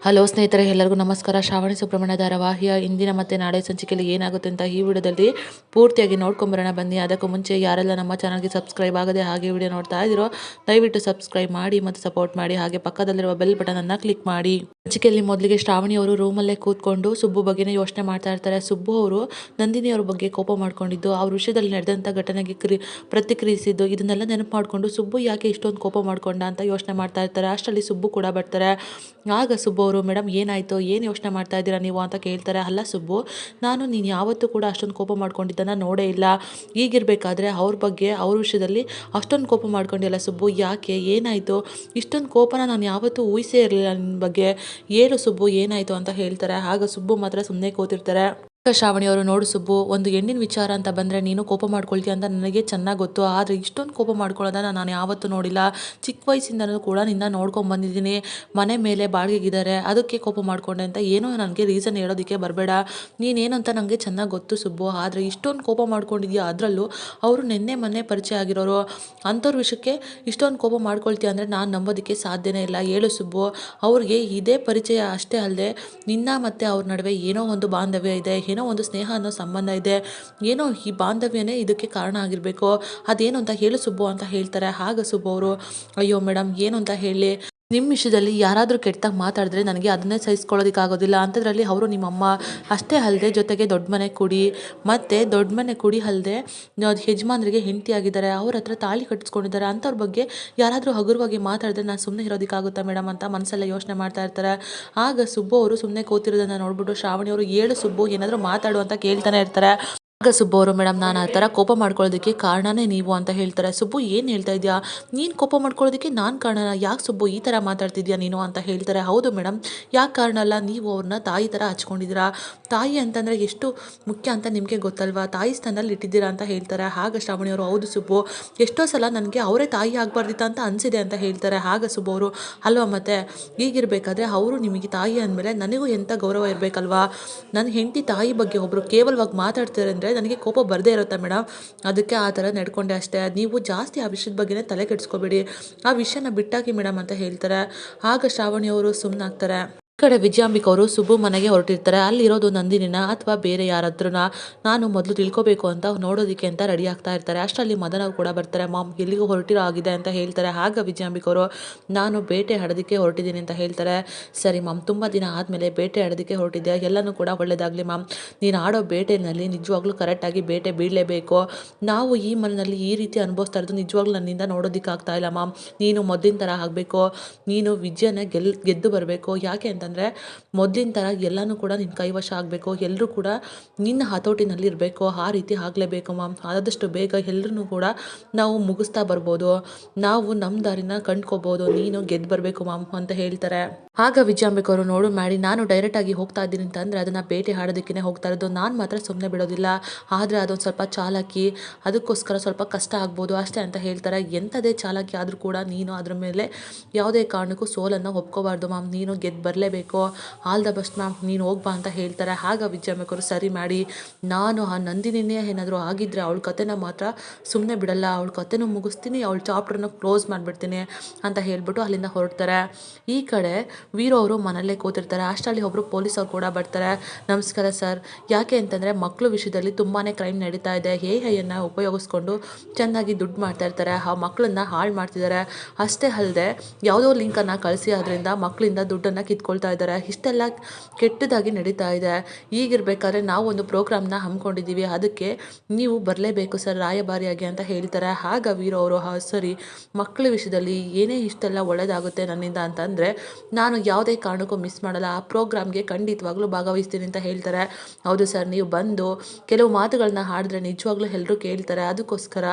Hello ಸ್ನೇಹಿತರೆ, ಎಲ್ಲರಿಗೂ ನಮಸ್ಕಾರ. ಶ್ರಾವಣಿ ಸುಬ್ರಹ್ಮಣ್ಯ ಧಾರಾವಾಹಿಯ ಇಂದಿನ ಮತ್ತು ನಾಳೆ ಸಂಚಿಕೆಯಲ್ಲಿ ಏನಾಗುತ್ತೆ ಅಂತ ಈ ವಿಡಿಯೋದಲ್ಲಿ ಪೂರ್ತಿಯಾಗಿ ನೋಡ್ಕೊಂಬರೋಣ ಬನ್ನಿ. ಅದಕ್ಕೂ ಮುಂಚೆ ಯಾರೆಲ್ಲ ನಮ್ಮ ಚಾನಲ್ಗೆ ಸಬ್ಸ್ಕ್ರೈಬ್ ಆಗದೆ ಹಾಗೆ ವಿಡಿಯೋ ನೋಡ್ತಾ ಇದ್ದೀರೋ ದಯವಿಟ್ಟು ಸಬ್ಸ್ಕ್ರೈಬ್ ಮಾಡಿ ಮತ್ತು ಸಪೋರ್ಟ್ ಮಾಡಿ. ಹಾಗೆ ಪಕ್ಕದಲ್ಲಿರುವ ಬೆಲ್ ಬಟನ್ ಅನ್ನು ಕ್ಲಿಕ್ ಮಾಡಿ. ಸಂಚಿಕೆಯಲ್ಲಿ ಮೊದಲಿಗೆ ಶ್ರಾವಣಿ ಅವರು ರೂಮಲ್ಲೇ ಕೂತ್ಕೊಂಡು ಸುಬ್ಬು ಬಗ್ಗೆನೇ ಯೋಚನೆ ಮಾಡ್ತಾ ಇರ್ತಾರೆ. ಸುಬ್ಬು ಅವರು ನಂದಿನಿ ಅವ್ರ ಬಗ್ಗೆ ಕೋಪ ಮಾಡ್ಕೊಂಡಿದ್ದು, ಅವ್ರ ವಿಷಯದಲ್ಲಿ ನಡೆದಂಥ ಘಟನೆಗೆ ಪ್ರತಿಕ್ರಿಯಿಸಿದ್ದು, ಇದನ್ನೆಲ್ಲ ನೆನಪು ಮಾಡಿಕೊಂಡು ಸುಬ್ಬು ಯಾಕೆ ಇಷ್ಟೊಂದು ಕೋಪ ಮಾಡ್ಕೊಂಡ ಅಂತ ಯೋಚನೆ ಮಾಡ್ತಾ ಇರ್ತಾರೆ. ಅಷ್ಟರಲ್ಲಿ ಸುಬ್ಬು ಕೂಡ ಬರ್ತಾರೆ. ಆಗ ಸುಬ್ಬು ಅವರು, ಮೇಡಮ್ ಏನಾಯಿತು, ಏನು ಯೋಚನೆ ಮಾಡ್ತಾ ಇದ್ದೀರಾ ನೀವು ಅಂತ ಕೇಳ್ತಾರೆ. ಅಲ್ಲ ಸುಬ್ಬು, ನೀನು ಯಾವತ್ತೂ ಕೂಡ ಅಷ್ಟೊಂದು ಕೋಪ ಮಾಡ್ಕೊಂಡಿದ್ದನ್ನು ನೋಡೇ ಇಲ್ಲ. ಈಗಿರಬೇಕಾದ್ರೆ ಅವ್ರ ಬಗ್ಗೆ ಅವ್ರ ವಿಷಯದಲ್ಲಿ ಅಷ್ಟೊಂದು ಕೋಪ ಮಾಡ್ಕೊಂಡಿಲ್ಲ ಸುಬ್ಬು, ಯಾಕೆ, ಏನಾಯಿತು, ಇಷ್ಟೊಂದು ಕೋಪನ ನಾನು ಯಾವತ್ತೂ ಊಹಿಸೇ ಇರಲಿಲ್ಲ ನಿನ್ನ ಬಗ್ಗೆ, ಏನು ಸುಬ್ಬು ಏನಾಯಿತು ಅಂತ ಹೇಳ್ತಾರೆ. ಆಗ ಸುಬ್ಬು ಮಾತ್ರ ಸುಮ್ಮನೆ ಕೂತಿರ್ತಾರೆ. ಶ್ರಾವಣಿ ಅವರು, ನೋಡು ಸುಬ್ಬು, ಒಂದು ಹೆಣ್ಣಿನ ವಿಚಾರ ಅಂತ ಬಂದರೆ ನೀನು ಕೋಪ ಮಾಡ್ಕೊಳ್ತೀಯ ಅಂತ ನನಗೆ ಚೆನ್ನಾಗಿ ಗೊತ್ತು. ಆದರೆ ಇಷ್ಟೊಂದು ಕೋಪ ಮಾಡ್ಕೊಳ್ಳೋದನ್ನು ನಾನು ಯಾವತ್ತೂ ನೋಡಿಲ್ಲ. ಚಿಕ್ಕ ವಯಸ್ಸಿಂದನೂ ಕೂಡ ನಿನ್ನ ನೋಡ್ಕೊಂಡು ಬಂದಿದ್ದೀನಿ. ಮನೆ ಮೇಲೆ ಬಾಡಿಗೆಗಿದ್ದಾರೆ, ಅದಕ್ಕೆ ಕೋಪ ಮಾಡ್ಕೊಂಡೆ ಅಂತ ಏನೋ ನನಗೆ ರೀಸನ್ ಹೇಳೋದಕ್ಕೆ ಬರಬೇಡ. ನೀನೇನು ಅಂತ ನನಗೆ ಚೆನ್ನಾಗಿ ಗೊತ್ತು ಸುಬ್ಬು. ಆದರೆ ಇಷ್ಟೊಂದು ಕೋಪ ಮಾಡ್ಕೊಂಡಿದ್ಯಾ, ಅದರಲ್ಲೂ ಅವರು ನಿನ್ನೆ ಮೊನ್ನೆ ಪರಿಚಯ ಆಗಿರೋರು, ಅಂಥವ್ರ ವಿಷಯಕ್ಕೆ ಇಷ್ಟೊಂದು ಕೋಪ ಮಾಡ್ಕೊಳ್ತೀಯ ಅಂದರೆ ನಾನು ನಂಬೋದಕ್ಕೆ ಸಾಧ್ಯನೇ ಇಲ್ಲ. ಹೇಳು ಸುಬ್ಬು, ಅವ್ರಿಗೆ ಇದೇ ಪರಿಚಯ ಅಷ್ಟೇ ಅಲ್ಲದೆ ನಿನ್ನ ಮತ್ತು ಅವ್ರ ನಡುವೆ ಏನೋ ಒಂದು ಬಾಂಧವ್ಯ ಇದೆ, ಏನೋ ಒಂದು ಸ್ನೇಹ ಅನ್ನೋ ಸಂಬಂಧ ಇದೆ, ಏನೋ ಈ ಬಾಂಧವ್ಯನೇ ಇದಕ್ಕೆ ಕಾರಣ ಆಗಿರಬೇಕು. ಅದೇನು ಅಂತ ಹೇಳು ಸುಬ್ಬು ಅಂತ ಹೇಳ್ತಾರೆ. ಆಗ ಸುಬ್ಬು ಅವರು, ಅಯ್ಯೋ ಮೇಡಮ್, ಏನು ಅಂತ ಹೇಳಿ, ನಿಮ್ಮ ವಿಷಯದಲ್ಲಿ ಯಾರಾದರೂ ಕೆಟ್ಟದಾಗಿ ಮಾತಾಡಿದ್ರೆ ನನಗೆ ಅದನ್ನೇ ಸಹಿಸ್ಕೊಳ್ಳೋದಕ್ಕಾಗೋದಿಲ್ಲ. ಅಂಥದ್ರಲ್ಲಿ ಅವರು ನಿಮ್ಮಮ್ಮ, ಅಷ್ಟೇ ಅಲ್ಲದೆ ಜೊತೆಗೆ ದೊಡ್ಡ ಮನೆ ಕುಡಿ, ಮತ್ತು ದೊಡ್ಡ ಮನೆ ಕುಡಿ ಅಲ್ಲದೆ ಯಜಮಾನ್ರಿಗೆ ಹೆಂಡತಿ ಆಗಿದ್ದಾರೆ, ಅವ್ರ ಹತ್ರ ತಾಳಿ ಕಟ್ಟಿಸ್ಕೊಂಡಿದ್ದಾರೆ. ಅಂಥವ್ರ ಬಗ್ಗೆ ಯಾರಾದರೂ ಹಗುರವಾಗಿ ಮಾತಾಡಿದ್ರೆ ನಾನು ಸುಮ್ಮನೆ ಇರೋದಕ್ಕಾಗುತ್ತಾ ಮೇಡಮ್ ಅಂತ ಮನಸ್ಸೆಲ್ಲ ಯೋಚನೆ ಮಾಡ್ತಾ ಇರ್ತಾರೆ. ಆಗ ಸುಬ್ಬು ಅವರು ಸುಮ್ಮನೆ ಕೂತಿರೋದನ್ನು ನೋಡ್ಬಿಟ್ಟು ಶ್ರಾವಣಿ ಅವರು, ಏಳು ಸುಬ್ಬು, ಏನಾದರೂ ಮಾತಾಡು ಅಂತ ಕೇಳ್ತಾನೆ ಇರ್ತಾರೆ. ಆಗ ಸುಬ್ಬು ಅವರು, ಮೇಡಮ್ ನಾನು ಆ ಥರ ಕೋಪ ಮಾಡ್ಕೊಳ್ಳೋದಕ್ಕೆ ಕಾರಣನೇ ನೀವು ಅಂತ ಹೇಳ್ತಾರೆ. ಸುಬ್ಬು, ಏನು ಹೇಳ್ತಾ ಇದೆಯಾ, ನೀನು ಕೋಪ ಮಾಡ್ಕೊಳ್ಳೋದಕ್ಕೆ ನಾನು ಕಾರಣ, ಯಾಕೆ ಸುಬ್ಬು ಈ ಥರ ಮಾತಾಡ್ತಿದ್ಯಾ ನೀನು ಅಂತ ಹೇಳ್ತಾರೆ. ಹೌದು ಮೇಡಮ್, ಯಾಕೆ ಕಾರಣ ಅಲ್ಲ, ನೀವು ಅವ್ರನ್ನ ತಾಯಿ ಥರ ಹಚ್ಕೊಂಡಿದ್ದೀರಾ. ತಾಯಿ ಅಂತಂದರೆ ಎಷ್ಟು ಮುಖ್ಯ ಅಂತ ನಿಮಗೆ ಗೊತ್ತಲ್ವಾ, ತಾಯಿ ಸ್ಥಾನದಲ್ಲಿ ಇಟ್ಟಿದ್ದೀರಾ ಅಂತ ಹೇಳ್ತಾರೆ. ಆಗ ಶ್ರಾವಣಿಯವರು, ಹೌದು ಸುಬ್ಬು, ಎಷ್ಟೋ ಸಲ ನನಗೆ ಅವರೇ ತಾಯಿ ಆಗಬಾರ್ದಿತ್ತ ಅಂತ ಅನಿಸಿದೆ ಅಂತ ಹೇಳ್ತಾರೆ. ಆಗ ಸುಬ್ಬು ಅವರು, ಅಲ್ವಾ ಮತ್ತೆ, ಈಗಿರಬೇಕಾದ್ರೆ ಅವರು ನಿಮಗೆ ತಾಯಿ ಅಂದಮೇಲೆ ನನಗೂ ಎಂಥ ಗೌರವ ಇರಬೇಕಲ್ವಾ. ನನ್ನ ಹೆಂಡತಿ ತಾಯಿ ಬಗ್ಗೆ ಒಬ್ಬರು ಕೇವಲವಾಗಿ ಮಾತಾಡ್ತಾರೆ ಅಂದರೆ ನನಗೆ ಕೋಪ ಬರದೇ ಇರುತ್ತೆ ಮೇಡಮ್, ಅದಕ್ಕೆ ಆ ಥರ ನಡ್ಕೊಂಡೆ ಅಷ್ಟೇ. ನೀವು ಜಾಸ್ತಿ ಆ ವಿಷಯದ ಬಗ್ಗೆನೇ ತಲೆ ಕೆಡಿಸ್ಕೋಬೇಡಿ, ಆ ವಿಷಯನ ಬಿಟ್ಟಾಕಿ ಮೇಡಮ್ ಅಂತ ಹೇಳ್ತಾರೆ. ಆಗ ಶ್ರಾವಣಿಯವರು ಸುಮ್ಮನಾಗ್ತಾರೆ. ಈ ಕಡೆ ವಿಜಯಾಂಬಿಕ ಅವರು ಸುಬ್ಬು ಮನೆಗೆ ಹೊರಟಿರ್ತಾರೆ. ಅಲ್ಲಿರೋದು ನಂದಿನಿನ ಅಥವಾ ಬೇರೆ ಯಾರಾದ್ರೂನ ನಾನು ಮೊದಲು ತಿಳ್ಕೊಬೇಕು ಅಂತ ನೋಡೋದಕ್ಕೆ ಅಂತ ರೆಡಿ ಆಗ್ತಾ ಇರ್ತಾರೆ. ಅಷ್ಟರಲ್ಲಿ ಮದನ್ ಕೂಡ ಬರ್ತಾರೆ. ಮಾಮ್, ಎಲ್ಲಿಗೂ ಹೊರಟಿರೋ ಆಗಿದೆ ಅಂತ ಹೇಳ್ತಾರೆ. ಆಗ ವಿಜಯಾಂಬಿಕ ಅವರು, ನಾನು ಬೇಟೆ ಆಡೋದಕ್ಕೆ ಹೊರಟಿದ್ದೀನಿ ಅಂತ ಹೇಳ್ತಾರೆ. ಸರಿ ಮಾಮ್, ತುಂಬ ದಿನ ಆದಮೇಲೆ ಬೇಟೆ ಆಡೋದಕ್ಕೆ ಹೊರಟಿದ್ದೆ, ಎಲ್ಲನೂ ಕೂಡ ಒಳ್ಳೇದಾಗಲಿ ಮಾಮ್. ನೀನು ಆಡೋ ಬೇಟೆನಲ್ಲಿ ನಿಜವಾಗ್ಲೂ ಕರೆಕ್ಟಾಗಿ ಬೇಟೆ ಬೀಳಲೇಬೇಕು. ನಾವು ಈ ಮನೆಯಲ್ಲಿ ಈ ರೀತಿ ಅನುಭವಿಸ್ತಾ ಇರೋದು ನಿಜವಾಗ್ಲೂ ನನ್ನಿಂದ ನೋಡೋದಕ್ಕಾಗ್ತಾ ಇಲ್ಲ ಮಾಮ್. ನೀನು ಮೊದಲಿನ ಥರ ಆಗಬೇಕು, ನೀನು ವಿಜಯನ ಗೆದ್ದು ಬರಬೇಕು. ಯಾಕೆ ಅಂತಂದರೆ ಮೊದಲಿನ ಥರ ಎಲ್ಲನೂ ಕೂಡ ನಿನ್ನ ಕೈವಶ ಆಗಬೇಕು, ಎಲ್ಲರೂ ಕೂಡ ನಿನ್ನ ಹತೋಟಿನಲ್ಲಿ ಇರಬೇಕು. ಆ ರೀತಿ ಆಗಲೇಬೇಕು ಮಾಮ್. ಆದಷ್ಟು ಬೇಗ ಎಲ್ಲರೂ ಕೂಡ ನಾವು ಮುಗಿಸ್ತಾ ಬರ್ಬೋದು, ನಾವು ನಮ್ಮ ದಾರಿನ ಕಂಡ್ಕೋಬೋದು, ನೀನು ಗೆದ್ದು ಬರಬೇಕು ಮಾಮ್ ಅಂತ ಹೇಳ್ತಾರೆ. ಆಗ ವಿಜಯಾಂಬಿಕ ಅವರು, ನೋಡು ಮಾಡಿ, ನಾನು ಡೈರೆಕ್ಟಾಗಿ ಹೋಗ್ತಾ ಇದ್ದೀನಿ ಅಂತಂದರೆ ಅದನ್ನು ಬೇಟೆ ಆಡೋದಕ್ಕೇ ಹೋಗ್ತಾ ಇರೋದು, ನಾನು ಮಾತ್ರ ಸುಮ್ಮನೆ ಬಿಡೋದಿಲ್ಲ. ಆದರೆ ಅದೊಂದು ಸ್ವಲ್ಪ ಚಾಲಾಕಿ, ಅದಕ್ಕೋಸ್ಕರ ಸ್ವಲ್ಪ ಕಷ್ಟ ಆಗ್ಬೋದು ಅಷ್ಟೇ ಅಂತ ಹೇಳ್ತಾರೆ. ಎಂಥದೇ ಚಾಲಾಕಿ ಆದರೂ ಕೂಡ ನೀನು ಅದ್ರ ಮೇಲೆ ಯಾವುದೇ ಕಾರಣಕ್ಕೂ ಸೋಲನ್ನು ಒಪ್ಕೋಬಾರ್ದು ಮಾಮ್, ನೀನು ಗೆದ್ದು ಬರಲೇಬೇಕು. ಆಲ್ ದ ಬೆಸ್ಟ್ ಮ್ಯಾಮ್, ನೀನು ಹೋಗ್ಬಾ ಅಂತ ಹೇಳ್ತಾರೆ. ಆಗ ವಿಜಯಾಂಬಿಕರು, ಸರಿ ಮಾಡಿ, ನಾನು ಆ ನಂದಿನಿನೇ ಏನಾದರೂ ಆಗಿದ್ದರೆ ಅವಳ ಕತೆನ ಮಾತ್ರ ಸುಮ್ಮನೆ ಬಿಡಲ್ಲ, ಅವಳ ಕತೆನೂ ಮುಗಿಸ್ತೀನಿ, ಅವಳ ಚಾಪ್ಟರ್ನ ಕ್ಲೋಸ್ ಮಾಡಿಬಿಡ್ತೀನಿ ಅಂತ ಹೇಳ್ಬಿಟ್ಟು ಅಲ್ಲಿಂದ ಹೊರಡ್ತಾರೆ. ಈ ಕಡೆ ವೀರು ಅವರು ಮನೆಯಲ್ಲೇ ಕೂತಿರ್ತಾರೆ. ಅಷ್ಟರಲ್ಲಿ ಒಬ್ಬರು ಪೊಲೀಸವ್ರು ಕೂಡ ಬರ್ತಾರೆ. ನಮಸ್ಕಾರ ಸರ್, ಯಾಕೆ ಅಂತಂದರೆ ಮಕ್ಕಳು ವಿಷಯದಲ್ಲಿ ತುಂಬಾ ಕ್ರೈಮ್ ನಡೀತಾ ಇದೆ, AI ಉಪಯೋಗಿಸ್ಕೊಂಡು ಚೆನ್ನಾಗಿ ದುಡ್ಡು ಮಾಡ್ತಾ ಇರ್ತಾರೆ, ಆ ಮಕ್ಕಳನ್ನ ಹಾಳು ಮಾಡ್ತಿದ್ದಾರೆ. ಅಷ್ಟೇ ಅಲ್ಲದೆ ಯಾವುದೋ ಲಿಂಕನ್ನು ಕಳಿಸಿ ಅದರಿಂದ ಮಕ್ಕಳಿಂದ ದುಡ್ಡನ್ನು ಕಿತ್ಕೊಳ್ತಾ ಇದ್ದಾರೆ. ಇಷ್ಟೆಲ್ಲ ಕೆಟ್ಟದಾಗಿ ನಡೀತಾ ಇದೆ. ಈಗಿರಬೇಕಾದ್ರೆ ನಾವು ಒಂದು ಪ್ರೋಗ್ರಾಮ್ನ ಹಮ್ಮಿಕೊಂಡಿದ್ದೀವಿ, ಅದಕ್ಕೆ ನೀವು ಬರಲೇಬೇಕು ಸರ್ ರಾಯಭಾರಿಯಾಗಿ ಅಂತ ಹೇಳ್ತಾರೆ. ಆಗ ವೀರು ಅವರು, ಸರಿ, ಮಕ್ಕಳ ವಿಷಯದಲ್ಲಿ ಏನೇ ಇಷ್ಟೆಲ್ಲ ಒಳ್ಳೆಯದಾಗುತ್ತೆ ನನ್ನಿಂದ ಅಂತಂದರೆ ನಾನು ಯಾವುದೇ ಕಾರಣಕ್ಕೂ ಮಿಸ್ ಮಾಡಲ್ಲ, ಆ ಪ್ರೋಗ್ರಾಮ್ಗೆ ಖಂಡಿತವಾಗ್ಲೂ ಭಾಗವಹಿಸ್ತೀನಿ ಅಂತ ಹೇಳ್ತಾರೆ. ಹೌದು ಸರ್, ನೀವು ಬಂದು ಕೆಲವು ಮಾತುಗಳನ್ನ ಹಾಡಿದ್ರೆ ನಿಜವಾಗ್ಲೂ ಎಲ್ಲರೂ ಕೇಳ್ತಾರೆ, ಅದಕ್ಕೋಸ್ಕರ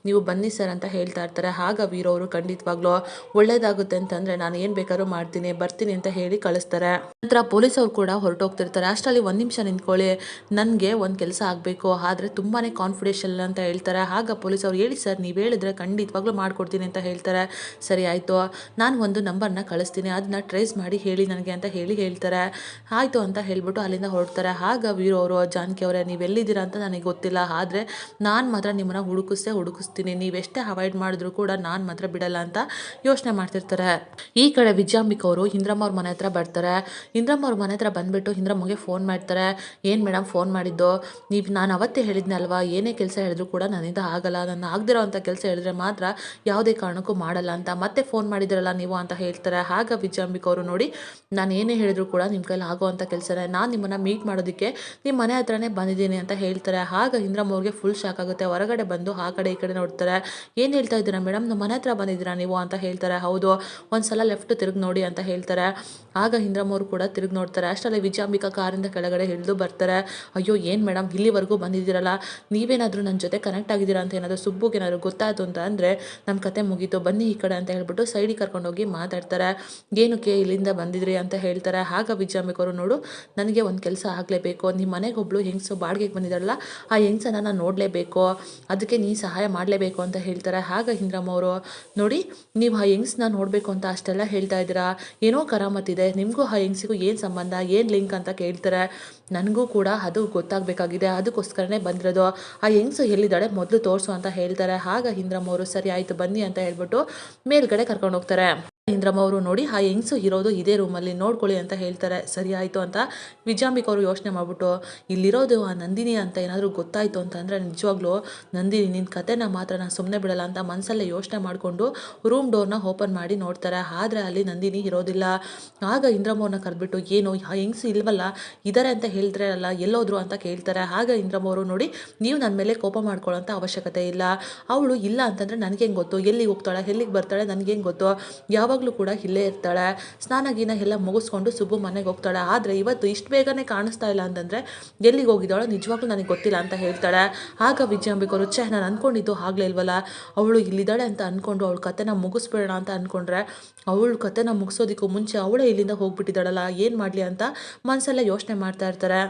ನೀವು ಬನ್ನಿ ಸರ್ ಅಂತ ಹೇಳ್ತಾ ಇರ್ತಾರೆ. ಆಗ ವೀರು ಅವರು, ಖಂಡಿತವಾಗ್ಲೂ ಒಳ್ಳೇದಾಗುತ್ತೆ ಅಂತಂದರೆ ನಾನು ಏನು ಬೇಕಾದ್ರೂ ಮಾಡ್ತೀನಿ, ಬರ್ತೀನಿ ಅಂತ ಹೇಳಿ ಕಳಿಸ್ತಾರೆ. ನಂತರ ಪೊಲೀಸವ್ರು ಕೂಡ ಹೊರಟೋಗ್ತಿರ್ತಾರೆ. ಅಷ್ಟರಲ್ಲಿ ಒಂದು ನಿಮಿಷ ನಿಂತ್ಕೊಳ್ಳಿ, ನನಗೆ ಒಂದು ಕೆಲಸ ಆಗಬೇಕು, ಆದರೆ ತುಂಬಾ ಕಾನ್ಫಿಡೆನ್ಷಿಯಲ್ ಅಂತ ಹೇಳ್ತಾರೆ. ಆಗ ಪೊಲೀಸವ್ರು, ಹೇಳಿ ಸರ್, ನೀವು ಹೇಳಿದ್ರೆ ಖಂಡಿತವಾಗ್ಲೂ ಮಾಡಿಕೊಡ್ತೀನಿ ಅಂತ ಹೇಳ್ತಾರೆ. ಸರಿ ಆಯಿತು, ನಾನು ಒಂದು ನಂಬರ್ನ ಕಳಿಸ್ತೀನಿ, ಅದನ್ನ ಟ್ರೇಸ್ ಮಾಡಿ ಹೇಳಿ ನನಗೆ ಅಂತ ಹೇಳ್ತಾರೆ. ಆಯಿತು ಅಂತ ಹೇಳ್ಬಿಟ್ಟು ಅಲ್ಲಿಂದ ಹೊರಡ್ತಾರೆ. ಆಗ ವೀರು ಅವರು, ಜಾನಕಿ ಅವರೇ, ನೀವೆಲ್ಲಿದ್ದೀರಾ ಅಂತ ನನಗೆ ಗೊತ್ತಿಲ್ಲ, ಆದರೆ ನಾನು ಮಾತ್ರ ನಿಮ್ಮನ್ನು ಹುಡುಕಿಸ್ತೀನಿ, ನೀವೆಷ್ಟೇ ಅವಾಯ್ಡ್ ಮಾಡಿದ್ರು ಕೂಡ ನಾನು ಮಾತ್ರ ಬಿಡಲ್ಲ ಅಂತ ಯೋಚನೆ ಮಾಡ್ತಿರ್ತಾರೆ. ಈ ಕಡೆ ವಿಜಯಾಂಬಿಕ ಅವರು ಇಂದ್ರಮ್ಮ ಅವ್ರ ಮನೆ ಹತ್ರ ಬರ್ತಾರೆ. ಬರ್ತಾರೆ. ಇಂದ್ರಮ್ಮ ಅವ್ರ ಮನೆ ಹತ್ರ ಬಂದುಬಿಟ್ಟು ಇಂದ್ರಮ್ಮಗೆ ಫೋನ್ ಮಾಡ್ತಾರೆ. ಏನು ಮೇಡಮ್ ಫೋನ್ ಮಾಡಿದ್ದು? ನಾನು ಅವತ್ತೇ ಹೇಳಿದ್ನೆ ಅಲ್ವಾ, ಏನೇ ಕೆಲಸ ಹೇಳಿದ್ರು ಕೂಡ ನನ್ನಿಂದ ಆಗಲ್ಲ, ನಾನು ಆಗದಿರೋ ಅಂಥ ಕೆಲಸ ಹೇಳಿದ್ರೆ ಮಾತ್ರ ಯಾವುದೇ ಕಾರಣಕ್ಕೂ ಮಾಡಲ್ಲ ಅಂತ ಮತ್ತೆ ಫೋನ್ ಮಾಡಿದಿರಲ್ಲ ನೀವು ಅಂತ ಹೇಳ್ತಾರೆ. ಆಗ ವಿಜಯಾಂಬಿಕ ಅವರು ನೋಡಿ, ನಾನು ಏನೇ ಹೇಳಿದ್ರು ಕೂಡ ನಿಮ್ಮ ಕೈಲಿ ಆಗೋವಂಥ ಕೆಲಸನೇ, ನಾನು ನಿಮ್ಮನ್ನು ಮೀಟ್ ಮಾಡೋದಕ್ಕೆ ನಿಮ್ಮ ಮನೆ ಹತ್ರನೇ ಬಂದಿದ್ದೀನಿ ಅಂತ ಹೇಳ್ತಾರೆ. ಆಗ ಇಂದ್ರಮ್ಮ ಅವ್ರಿಗೆ ಫುಲ್ ಶಾಕ್ ಆಗುತ್ತೆ. ಹೊರಗಡೆ ಬಂದು ಆ ಕಡೆ ಈ ಕಡೆ ನೋಡ್ತಾರೆ. ಏನು ಹೇಳ್ತಾ ಇದ್ದೀರಾ ಮೇಡಮ್, ನಮ್ಮ ಮನೆ ಹತ್ರ ಬಂದಿದ್ದೀರಾ ನೀವು ಅಂತ ಹೇಳ್ತಾರೆ. ಹೌದು, ಒಂದ್ಸಲ ಲೆಫ್ಟ್ ತಿರುಗಿ ನೋಡಿ ಅಂತ ಹೇಳ್ತಾರೆ. ಆಗ ಇಂದ್ರಮ್ಮ ಅವರು ಕೂಡ ತಿರುಗಿ ನೋಡ್ತಾರೆ. ಅಷ್ಟರಲ್ಲಿ ವಿಜಯಾಂಬಿಕಾ ಕಾರಿಂದ ಕೆಳಗಡೆ ಇಳಿದು ಬರ್ತಾರೆ. ಅಯ್ಯೋ ಏನು ಮೇಡಮ್, ಇಲ್ಲಿವರೆಗೂ ಬಂದಿದ್ದೀರಲ್ಲ, ನೀವೇನಾದರೂ ನನ್ನ ಜೊತೆ ಕನೆಕ್ಟ್ ಆಗಿದ್ದೀರಾ ಅಂತ ಏನಾದರೂ ಸುಬ್ಬುಗೆ ಏನಾದರೂ ಗೊತ್ತಾಯಿತು ಅಂತ ಅಂದರೆ ನಮ್ಮ ಕತೆ ಮುಗೀತು, ಬನ್ನಿ ಈ ಕಡೆ ಅಂತ ಹೇಳ್ಬಿಟ್ಟು ಸೈಡಿಗೆ ಕರ್ಕೊಂಡೋಗಿ ಮಾತಾಡ್ತಾರೆ. ಏನಕ್ಕೆ ಇಲ್ಲಿಂದ ಬಂದಿದ್ರಿ ಅಂತ ಹೇಳ್ತಾರೆ. ಆಗ ವಿಜಯಾಂಬಿಕ ಅವರು, ನೋಡು, ನನಗೆ ಒಂದು ಕೆಲಸ ಆಗಲೇಬೇಕು, ನಿಮ್ಮ ಮನೆಗೆ ಒಬ್ಳು ಹೆಂಗಸು ಬಾಡಿಗೆಗೆ ಬಂದಿದ್ದಾರಲ್ಲ, ಆ ಹೆಂಗಸನ್ನ ನಾನು ನೋಡಲೇಬೇಕು, ಅದಕ್ಕೆ ನೀ ಸಹಾಯ ಮಾಡಲೇಬೇಕು ಅಂತ ಹೇಳ್ತಾರೆ. ಆಗ ಇಂದ್ರಮ್ಮ ಅವರು, ನೋಡಿ, ನೀವು ಆ ಹೆಂಗಸನ್ನ ನೋಡಬೇಕು ಅಂತ ಅಷ್ಟೆಲ್ಲ ಹೇಳ್ತಾ ಇದ್ದೀರಾ, ಏನೋ ಕರಾಮತ್ತಿದೆ, ನಿಮಗೂ ಆ ಹೆಂಗಸಿಗೂ ಏನು ಸಂಬಂಧ, ಏನು ಲಿಂಕ್ ಅಂತ ಕೇಳ್ತಾರೆ. ನನಗೂ ಕೂಡ ಅದು ಗೊತ್ತಾಗಬೇಕಾಗಿದೆ, ಅದಕ್ಕೋಸ್ಕರನೇ ಬಂದಿರೋದು. ಆ ಹೆಂಗಸು ಎಲ್ಲಿದ್ದಾಳೆ ಮೊದಲು ತೋರಿಸು ಅಂತ ಹೇಳ್ತಾರೆ. ಆಗ ಇಂದ್ರಮ್ಮ ಅವರು, ಸರಿ ಆಯಿತು ಬನ್ನಿ ಅಂತ ಹೇಳ್ಬಿಟ್ಟು ಮೇಲ್ಗಡೆ ಕರ್ಕೊಂಡು ಹೋಗ್ತಾರೆ. ಇಂದ್ರಮ್ಮ ಅವರು, ನೋಡಿ, ಆ ಹೆಂಗಸು ಇರೋದು ಇದೇ ರೂಮಲ್ಲಿ, ನೋಡ್ಕೊಳ್ಳಿ ಅಂತ ಹೇಳ್ತಾರೆ. ಸರಿ ಆಯಿತು ಅಂತ ವಿಜಯಾಂಬಿಕ ಅವರು ಯೋಚನೆ ಮಾಡಿಬಿಟ್ಟು, ಇಲ್ಲಿರೋದು ಆ ನಂದಿನಿ ಅಂತ ಏನಾದರೂ ಗೊತ್ತಾಯಿತು ಅಂತಂದರೆ ನಿಜವಾಗ್ಲೂ ನಂದಿನಿ ನಿನ್ನ ಕತೆನ ಮಾತ್ರ ನಾನು ಸುಮ್ಮನೆ ಬಿಡಲ್ಲ ಅಂತ ಮನಸ್ಸಲ್ಲೇ ಯೋಚನೆ ಮಾಡಿಕೊಂಡು ರೂಮ್ ಡೋರ್ನ ಓಪನ್ ಮಾಡಿ ನೋಡ್ತಾರೆ. ಆದರೆ ಅಲ್ಲಿ ನಂದಿನಿ ಇರೋದಿಲ್ಲ. ಆಗ ಇಂದ್ರಮ್ಮ ಅವ್ರನ್ನ ಕರೆದ್ಬಿಟ್ಟು, ಏನು ಆ ಹೆಂಗಸು ಇಲ್ವಲ್ಲ, ಇದ್ದಾರೆ ಅಂತ ಹೇಳ್ತಾರೆ ಅಲ್ಲ, ಎಲ್ಲೋದ್ರು ಅಂತ ಕೇಳ್ತಾರೆ. ಆಗ ಇಂದ್ರಮ್ಮ ಅವರು, ನೋಡಿ, ನೀವು ನನ್ನ ಮೇಲೆ ಕೋಪ ಮಾಡ್ಕೊಳ್ಳೋಂಥ ಅವಶ್ಯಕತೆ ಇಲ್ಲ, ಅವಳು ಇಲ್ಲ ಅಂತಂದರೆ ನನಗೇನು ಗೊತ್ತು, ಎಲ್ಲಿಗೆ ಹೋಗ್ತಾಳೆ ಎಲ್ಲಿಗೆ ಬರ್ತಾಳೆ ನನಗೇನು ಗೊತ್ತು, ಯಾವಾಗಲೂ ಕೂಡ ಇಲ್ಲೇ ಇರ್ತಾಳೆ, ಸ್ನಾನ ಗೀನ ಎಲ್ಲ ಮುಗಿಸ್ಕೊಂಡು ಸುಬ್ಬು ಮನೆಗೆ ಹೋಗ್ತಾಳೆ. ಆದರೆ ಇವತ್ತು ಇಷ್ಟು ಬೇಗನೆ ಕಾಣಿಸ್ತಾ ಇಲ್ಲ ಅಂತಂದರೆ ಎಲ್ಲಿಗೆ ಹೋಗಿದ್ದಾಳೋ ನಿಜವಾಗ್ಲೂ ನನಗೆ ಗೊತ್ತಿಲ್ಲ ಅಂತ ಹೇಳ್ತಾಳೆ. ಆಗ ವಿಜಯಾಂಬಿಕ ಅವರು, ಛೇ, ನಾನು ಅಂದ್ಕೊಂಡಿದ್ದು ಆಗಲೇ ಇಲ್ವಲ್ಲ, ಅವಳು ಇಲ್ಲಿದ್ದಾಳೆ ಅಂತ ಅಂದ್ಕೊಂಡು ಅವಳ ಕತೆನ ಮುಗಿಸ್ಬೇಡ ಅಂತ ಅಂದ್ಕೊಂಡ್ರೆ ಅವಳ ಕತೆನ ಮುಗಿಸೋದಕ್ಕೂ ಮುಂಚೆ ಅವಳೇ ಇಲ್ಲಿಂದ ಹೋಗ್ಬಿಟ್ಟಿದ್ದಾಳಲ್ಲ, ಏನು ಮಾಡಲಿ ಅಂತ ಮನಸ್ಸಲ್ಲೇ ಯೋಚನೆ ಮಾಡ್ತಾ ಇರ್ತಾರೆ.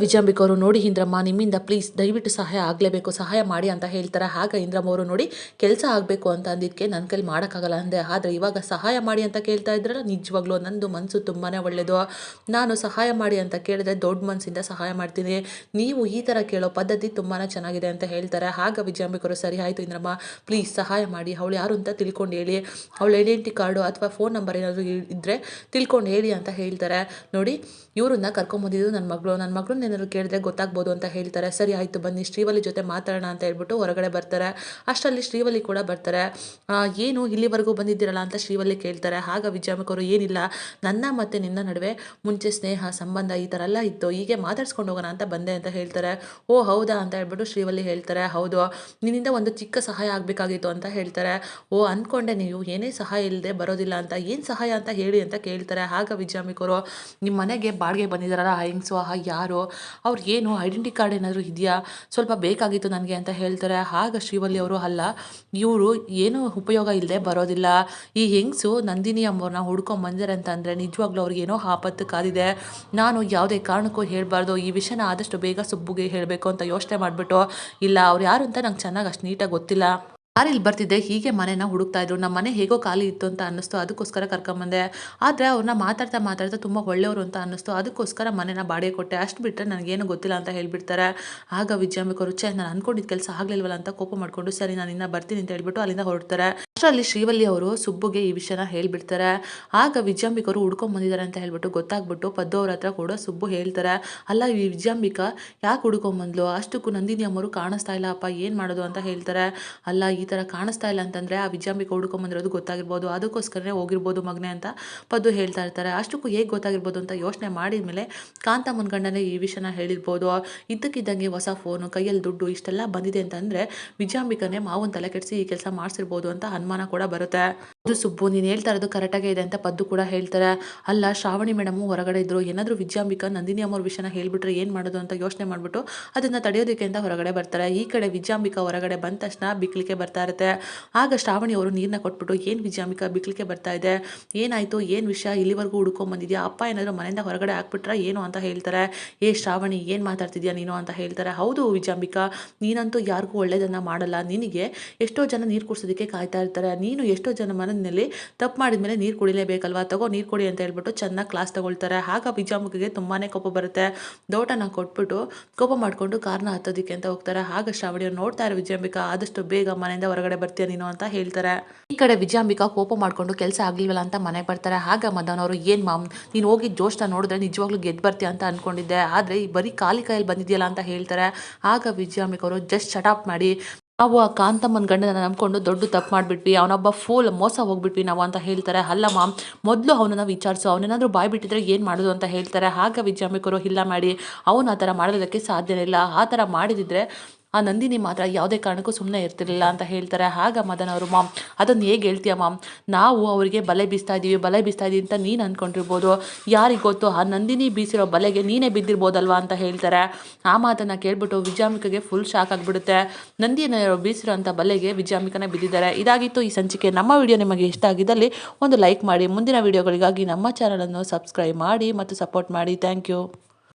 ವಿಜಯಾಂಬಿಕ ಅವರು, ನೋಡಿ ಇಂದ್ರಮ್ಮ, ನಿಮ್ಮಿಂದ ಪ್ಲೀಸ್ ದಯವಿಟ್ಟು ಸಹಾಯ ಆಗಲೇಬೇಕು, ಸಹಾಯ ಮಾಡಿ ಅಂತ ಹೇಳ್ತಾರೆ. ಆಗ ಇಂದ್ರಮ್ಮ ಅವರು, ನೋಡಿ, ಕೆಲಸ ಆಗಬೇಕು ಅಂತ ಅಂದಿದ್ದಕ್ಕೆ ನನ್ನ ಕೈಲಿ ಮಾಡೋಕ್ಕಾಗಲ್ಲ ಅಂದೆ, ಆದರೆ ಇವಾಗ ಸಹಾಯ ಮಾಡಿ ಅಂತ ಕೇಳ್ತಾ ಇದ್ರಲ್ಲ, ನಿಜವಾಗ್ಲೂ ನಂದು ಮನಸ್ಸು ತುಂಬಾ ಒಳ್ಳೆಯದು, ನಾನು ಸಹಾಯ ಮಾಡಿ ಅಂತ ಕೇಳಿದ್ರೆ ದೊಡ್ಡ ಮನಸ್ಸಿಂದ ಸಹಾಯ ಮಾಡ್ತೀನಿ, ನೀವು ಈ ಥರ ಕೇಳೋ ಪದ್ಧತಿ ತುಂಬಾ ಚೆನ್ನಾಗಿದೆ ಅಂತ ಹೇಳ್ತಾರೆ. ಆಗ ವಿಜಯಾಂಬಿಕ ಅವರು, ಸರಿ ಆಯಿತು ಇಂದ್ರಮ್ಮ, ಪ್ಲೀಸ್ ಸಹಾಯ ಮಾಡಿ, ಅವಳು ಯಾರು ಅಂತ ತಿಳ್ಕೊಂಡು ಹೇಳಿ, ಅವಳ ಐಡೆಂಟಿ ಕಾರ್ಡು ಅಥವಾ ಫೋನ್ ನಂಬರ್ ಏನಾದರೂ ಇದ್ದರೆ ತಿಳ್ಕೊಂಡು ಹೇಳಿ ಅಂತ ಹೇಳ್ತಾರೆ. ನೋಡಿ, ಇವ್ರನ್ನ ಕರ್ಕೊಂಬಂದಿದ್ದು ನನ್ನ ಮಗಳು ಏನಾದ್ರು ಕೇಳಿದ್ರೆ ಗೊತ್ತಾಗ್ಬೋದು ಅಂತ ಹೇಳ್ತಾರೆ. ಸರಿ ಆಯಿತು ಬನ್ನಿ, ಶ್ರೀವಲ್ಲಿ ಜೊತೆ ಮಾತಾಡೋಣ ಅಂತ ಹೇಳ್ಬಿಟ್ಟು ಹೊರಗಡೆ ಬರ್ತಾರೆ. ಅಷ್ಟರಲ್ಲಿ ಶ್ರೀವಲ್ಲಿ ಕೂಡ ಬರ್ತಾರೆ. ಏನು ಇಲ್ಲಿವರೆಗೂ ಬಂದಿದ್ದೀರಲ್ಲ ಅಂತ ಶ್ರೀವಲ್ಲಿ ಕೇಳ್ತಾರೆ. ಆಗ ವಿಜಯಾಂಬಿಕ ಅವರು, ಏನಿಲ್ಲ, ನನ್ನ ಮತ್ತು ನಿನ್ನ ನಡುವೆ ಮುಂಚೆ ಸ್ನೇಹ ಸಂಬಂಧ ಈ ಥರ ಎಲ್ಲ ಇತ್ತು, ಹೀಗೆ ಮಾತಾಡ್ಸ್ಕೊಂಡು ಹೋಗೋಣ ಅಂತ ಬಂದೆ ಅಂತ ಹೇಳ್ತಾರೆ. ಓ ಹೌದಾ ಅಂತ ಹೇಳ್ಬಿಟ್ಟು ಶ್ರೀವಲ್ಲಿ ಹೇಳ್ತಾರೆ. ಹೌದು, ನಿನ್ನಿಂದ ಒಂದು ಚಿಕ್ಕ ಸಹಾಯ ಆಗಬೇಕಾಗಿತ್ತು ಅಂತ ಹೇಳ್ತಾರೆ. ಓ ಅಂದ್ಕೊಂಡೆ ನೀವು ಏನೇ ಸಹಾಯ ಇಲ್ಲದೆ ಬರೋದಿಲ್ಲ ಅಂತ, ಏನು ಸಹಾಯ ಅಂತ ಹೇಳಿ ಅಂತ ಕೇಳ್ತಾರೆ. ಆಗ ವಿಜಯಾಂಬಿಕ ಅವರು, ನಿಮ್ಮ ಮನೆಗೆ ಬಾಡಿಗೆ ಬಂದಿದ್ದಾರಲ್ಲ ಆ ಹೆಂಗಸು, ಯಾರು, ಅವ್ರು ಏನು ಐಡೆಂಟಿ ಕಾರ್ಡ್ ಏನಾದರೂ ಇದೆಯಾ, ಸ್ವಲ್ಪ ಬೇಕಾಗಿತ್ತು ನನಗೆ ಅಂತ ಹೇಳ್ತಾರೆ. ಆಗ ಶ್ರೀವಲ್ಲಿ ಅವರು, ಅಲ್ಲ, ಇವರು ಏನು ಉಪಯೋಗ ಇಲ್ಲದೆ ಬರೋದಿಲ್ಲ, ಈ ಹೆಂಗಸು ನಂದಿನಿ ಅಮ್ಮವ್ರನ್ನ ಹುಡ್ಕೊಂಡು ಬಂದಿದ್ದಾರೆ ಅಂತ ಅಂದರೆ ನಿಜವಾಗ್ಲೂ ಅವ್ರಿಗೆ ಏನೋ ಆಪತ್ತು ಕಾದಿದೆ, ನಾನು ಯಾವುದೇ ಕಾರಣಕ್ಕೂ ಹೇಳಬಾರ್ದು, ಈ ವಿಷಯನ ಆದಷ್ಟು ಬೇಗ ಸುಬ್ಬುಗೆ ಹೇಳಬೇಕು ಅಂತ ಯೋಚನೆ ಮಾಡಿಬಿಟ್ಟು, ಇಲ್ಲ ಅವ್ರು ಯಾರು ಅಂತ ನಂಗೆ ಚೆನ್ನಾಗಿ ಅಷ್ಟು ನೀಟಾಗಿ ಗೊತ್ತಿಲ್ಲ, ಇಲ್ಲಿ ಬರ್ತಿದ್ದೆ, ಹೀಗೆ ಮನೇನ ಹುಡುಕ್ತಾ ಇದ್ರು, ನಮ್ಮ ಮನೆ ಹೇಗೋ ಖಾಲಿ ಇತ್ತು ಅಂತ ಅನ್ನಿಸ್ತು, ಅದಕ್ಕೋಸ್ಕರ ಕರ್ಕೊಂಬಂದೆ, ಆದರೆ ಅವ್ರನ್ನ ಮಾತಾಡ್ತಾ ತುಂಬ ಒಳ್ಳೆಯವರು ಅಂತ ಅನ್ನಿಸ್ತು, ಅದಕ್ಕೋಸ್ಕರ ಮನೇನ ಬಾಡಿಗೆ ಕೊಟ್ಟೆ, ಅಷ್ಟು ಬಿಟ್ಟರೆ ನನಗೇನು ಗೊತ್ತಿಲ್ಲ ಅಂತ ಹೇಳ್ಬಿಡ್ತಾರೆ. ಆಗ ವಿಜಯಾಂಬಿಕ ಅವರು, ನಾನು ಅಂದ್ಕೊಂಡಿದ್ದ ಕೆಲಸ ಆಗಲಿಲ್ವಲ್ಲ ಅಂತ ಕೋಪ ಮಾಡಿಕೊಂಡು, ಸರಿ ನಾನು ಇನ್ನು ಬರ್ತೀನಿ ಅಂತ ಹೇಳ್ಬಿಟ್ಟು ಅಲ್ಲಿಂದ ಹೊರಡ್ತಾರೆ. ಅಷ್ಟರಲ್ಲಿ ಶ್ರೀವಲ್ಲಿ ಅವರು ಸುಬ್ಬುಗೆ ಈ ವಿಷಯನ ಹೇಳ್ಬಿಡ್ತಾರೆ. ಆಗ ವಿಜಯಾಂಬಿಕ ಅವರು ಹುಡ್ಕೊಂಡ್ ಬಂದಿದ್ದಾರೆ ಅಂತ ಹೇಳ್ಬಿಟ್ಟು ಗೊತ್ತಾಗ್ಬಿಟ್ಟು ಪದ್ದು ಅವ್ರ ಹತ್ರ ಕೂಡ ಸುಬ್ಬು ಹೇಳ್ತಾರೆ, ಅಲ್ಲ ಈ ವಿಜಯಾಂಬಿಕಾ ಯಾಕೆ ಹುಡ್ಕೊಂಬಂದ್ಲು, ಅಷ್ಟಕ್ಕೂ ನಂದಿನಿ ಅಮ್ಮರು ಕಾಣಿಸ್ತಾ ಇಲ್ಲ ಅಪ್ಪ, ಏನು ಮಾಡೋದು ಅಂತ ಹೇಳ್ತಾರೆ. ಅಲ್ಲ, ಈ ಥರ ಕಾಣಿಸ್ತಾ ಇಲ್ಲ ಅಂತಂದರೆ ಆ ವಿಜಯಾಂಬಿಕಾ ಹುಡ್ಕೊಂಬಂದಿರೋದು ಗೊತ್ತಾಗಿರ್ಬೋದು, ಅದಕ್ಕೋಸ್ಕರನೇ ಹೋಗಿರ್ಬೋದು ಮಗನೆ ಅಂತ ಪದ್ದು ಹೇಳ್ತಾ ಇರ್ತಾರೆ. ಅಷ್ಟಕ್ಕೂ ಹೇಗೆ ಗೊತ್ತಾಗಿರ್ಬೋದು ಅಂತ ಯೋಚನೆ ಮಾಡಿದ ಮೇಲೆ ಕಾಂತಮ್ಮನ ಗಂಡನೇ ಈ ವಿಷಯನ ಹೇಳಿರ್ಬೋದು. ಇದ್ದಕ್ಕಿದ್ದಂಗೆ ಹೊಸ ಫೋನು, ಕೈಯಲ್ಲಿ ದುಡ್ಡು ಇಷ್ಟೆಲ್ಲ ಬಂದಿದೆ ಅಂತಂದರೆ ವಿಜಯಾಂಬಿಕನೇ ಮಾವನ್ ತಲೆ ಕೆಡಿಸಿ ಈ ಕೆಲಸ ಮಾಡಿಸಿರ್ಬೋದು ಅಂತ ಅನುಮಾನ ಕೂಡ ಬರುತ್ತೆ. ಅದು ಸುಬ್ಬು, ನೀನು ಹೇಳ್ತಾ ಇರೋದು ಕರೆಕ್ಟಾಗೇ ಇದೆ ಅಂತ ಪದ್ದು ಕೂಡ ಹೇಳ್ತಾರೆ. ಅಲ್ಲ, ಶ್ರಾವಣಿ ಮೇಡಮು ಹೊರಗಡೆ ಇದ್ರು, ಏನಾದರೂ ವಿಜಯಾಂಬಿಕಾ ನಂದಿನಿ ಅಮ್ಮವ್ರ ವಿಷಯನ ಹೇಳ್ಬಿಟ್ರೆ ಏನು ಮಾಡೋದು ಅಂತ ಯೋಚನೆ ಮಾಡಿಬಿಟ್ಟು ಅದನ್ನು ತಡೆಯೋದಕ್ಕೆ ಅಂತ ಹೊರಗಡೆ ಬರ್ತಾರೆ. ಈ ಕಡೆ ವಿಜಯಾಂಬಿಕಾ ಹೊರಗಡೆ ಬಂದ ತಕ್ಷಣ ಬಿಕ್ಲಿಕ್ಕೆ ಬರ್ತಾ ಇರುತ್ತೆ. ಆಗ ಶ್ರಾವಣಿ ಅವರು ನೀರನ್ನ ಕೊಟ್ಬಿಟ್ಟು, ಏನು ವಿಜಯಾಂಬಿಕಾ ಬಿಕ್ಲಿಕ್ಕೆ ಬರ್ತಾ ಇದೆ, ಏನಾಯಿತು, ಏನು ವಿಷಯ, ಇಲ್ಲಿವರೆಗೂ ಹುಡ್ಕೊಂಬಂದಿದ್ಯಾ, ಅಪ್ಪ ಏನಾದರೂ ಮನೆಯಿಂದ ಹೊರಗಡೆ ಹಾಕ್ಬಿಟ್ರಾ ಏನು ಅಂತ ಹೇಳ್ತಾರೆ. ಶ್ರಾವಣಿ ಏನು ಮಾತಾಡ್ತಿದ್ಯಾ ನೀನು ಅಂತ ಹೇಳ್ತಾರೆ. ಹೌದು ವಿಜಯಾಂಬಿಕಾ, ನೀನಂತೂ ಯಾರಿಗೂ ಒಳ್ಳೇದನ್ನು ಮಾಡಲ್ಲ, ನಿನಗೆ ಎಷ್ಟೋ ಜನ ನೀರು ಕುಡಿಸೋದಕ್ಕೆ ಕಾಯ್ತಾ ಇರ್ತಾರೆ, ನೀನು ಎಷ್ಟೋ ಜನ ಮನೆಯಲ್ಲಿ ತಪ್ಪು ಮಾಡಿದ್ಮೇಲೆ ನೀರು ಕುಡಿಲೇಬೇಕಲ್ವಾ, ತಗೋ ನೀರು ಕುಡಿ ಅಂತ ಹೇಳ್ಬಿಟ್ಟು ಚೆನ್ನಾಗಿ ಕ್ಲಾಸ್ ತಗೊಳ್ತಾರೆ. ಆಗ ವಿಜಯಮ್ಮನಿಗೆ ತುಂಬಾ ಕೋಪ ಬರುತ್ತೆ. ದೋಟನ ಕೊಟ್ಬಿಟ್ಟು ಕೋಪ ಮಾಡಿಕೊಂಡು ಕಾರ್ನ ಹತ್ತೋದಕ್ಕೆ ಅಂತ ಹೋಗ್ತಾರೆ. ಆಗ ಶ್ರಾವಣಿಯವ್ರು ನೋಡ್ತಾ ಇರೋ ವಿಜಯಾಂಬಿಕಾ ಆದಷ್ಟು ಬೇಗ ಮನೆಯಿಂದ ಹೊರಗಡೆ ಬರ್ತೀಯ ನೀನು ಅಂತ ಹೇಳ್ತಾರೆ. ಈ ಕಡೆ ವಿಜಯಾಂಬಿಕಾ ಕೋಪ ಮಾಡಿಕೊಂಡು ಕೆಲಸ ಆಗ್ಲಿಲ್ವಲ್ಲ ಅಂತ ಮನೆಗೆ ಬರ್ತಾರೆ. ಆಗ ಮದನ್ ಅವರು ಏನು ಮಾಮ್ ನೀನು ಹೋಗಿ ಜೋಶ್ನ ನೋಡಿದ್ರೆ ನಿಜವಾಗ್ಲೂ ಗೆದ್ದು ಬರ್ತೀಯ ಅಂತ ಅನ್ಕೊಂಡಿದ್ದೆ, ಆದರೆ ಬರೀ ಖಾಲಿ ಕೈಯಲ್ಲಿ ಬಂದಿದೆಯಲ್ಲ ಅಂತ ಹೇಳ್ತಾರೆ. ಆಗ ವಿಜಯಾಂಬಿಕಾ ಅವರು ಜಸ್ಟ್ ಶಟಾಪ್ ಮಾಡಿ ನಾವು ಆ ಕಾಂತಮ್ಮನ ಗಂಡನ ನಂಬ್ಕೊಂಡು ದೊಡ್ಡ ತಪ್ಪು ಮಾಡಿಬಿಟ್ವಿ, ಅವನೊಬ್ಬ ಫೂಲ್ ಮೋಸ ಹೋಗ್ಬಿಟ್ವಿ ನಾವು ಅಂತ ಹೇಳ್ತಾರೆ. ಅಲ್ಲ ಮಾಮ್ ಮೊದಲು ಅವನನ್ನು ವಿಚಾರಿಸು, ಅವನೇನಾದರೂ ಬಾಯ್ ಬಿಟ್ಟಿದ್ರೆ ಏನು ಮಾಡೋದು ಅಂತ ಹೇಳ್ತಾರೆ. ಆಗ ವಿಜಯಾಂಬಿಕರು ಇಲ್ಲ ಮಾಡಿ ಅವನು ಆ ಥರ ಮಾಡೋದಕ್ಕೆ ಸಾಧ್ಯನೇ ಇಲ್ಲ, ಆ ಥರ ಮಾಡಿದಿದ್ರೆ ಆ ನಂದಿನಿ ಮಾತ್ರ ಯಾವುದೇ ಕಾರಣಕ್ಕೂ ಸುಮ್ಮನೆ ಇರ್ತಿರ್ಲಿಲ್ಲ ಅಂತ ಹೇಳ್ತಾರೆ. ಆಗ ಮದನ್ ಅವರು ಮಾಮ್ ಅದನ್ನು ಹೇಗೆ ಹೇಳ್ತೀಯ ಮಾಮ್, ನಾವು ಅವರಿಗೆ ಬಲೆ ಬೀಸ್ತಾ ಇದ್ದೀವಿ ಅಂತ ನೀನು ಅಂದ್ಕೊಂಡಿರ್ಬೋದು, ಯಾರಿಗೆ ಗೊತ್ತು ಆ ನಂದಿನಿ ಬೀಸಿರೋ ಬಲೆಗೆ ನೀನೇ ಬಿದ್ದಿರ್ಬೋದಲ್ವಾ ಅಂತ ಹೇಳ್ತಾರೆ. ಆ ಮಾತನ್ನು ಕೇಳ್ಬಿಟ್ಟು ವಿಜಯಾಂಬಿಕೆಗೆ ಫುಲ್ ಶಾಕ್ ಆಗಿಬಿಡುತ್ತೆ. ನಂದಿನ ಬೀಸಿರೋ ಅಂಥ ಬಲೆಗೆ ವಿಜಯಾಂಬಿಕನೇ ಬಿದ್ದಿದ್ದಾರೆ. ಇದಾಗಿತ್ತು ಈ ಸಂಚಿಕೆ. ನಮ್ಮ ವಿಡಿಯೋ ನಿಮಗೆ ಇಷ್ಟ ಆಗಿದ್ದಲ್ಲಿ ಒಂದು ಲೈಕ್ ಮಾಡಿ, ಮುಂದಿನ ವಿಡಿಯೋಗಳಿಗಾಗಿ ನಮ್ಮ ಚಾನಲನ್ನು ಸಬ್ಸ್ಕ್ರೈಬ್ ಮಾಡಿ ಮತ್ತು ಸಪೋರ್ಟ್ ಮಾಡಿ. Thank you.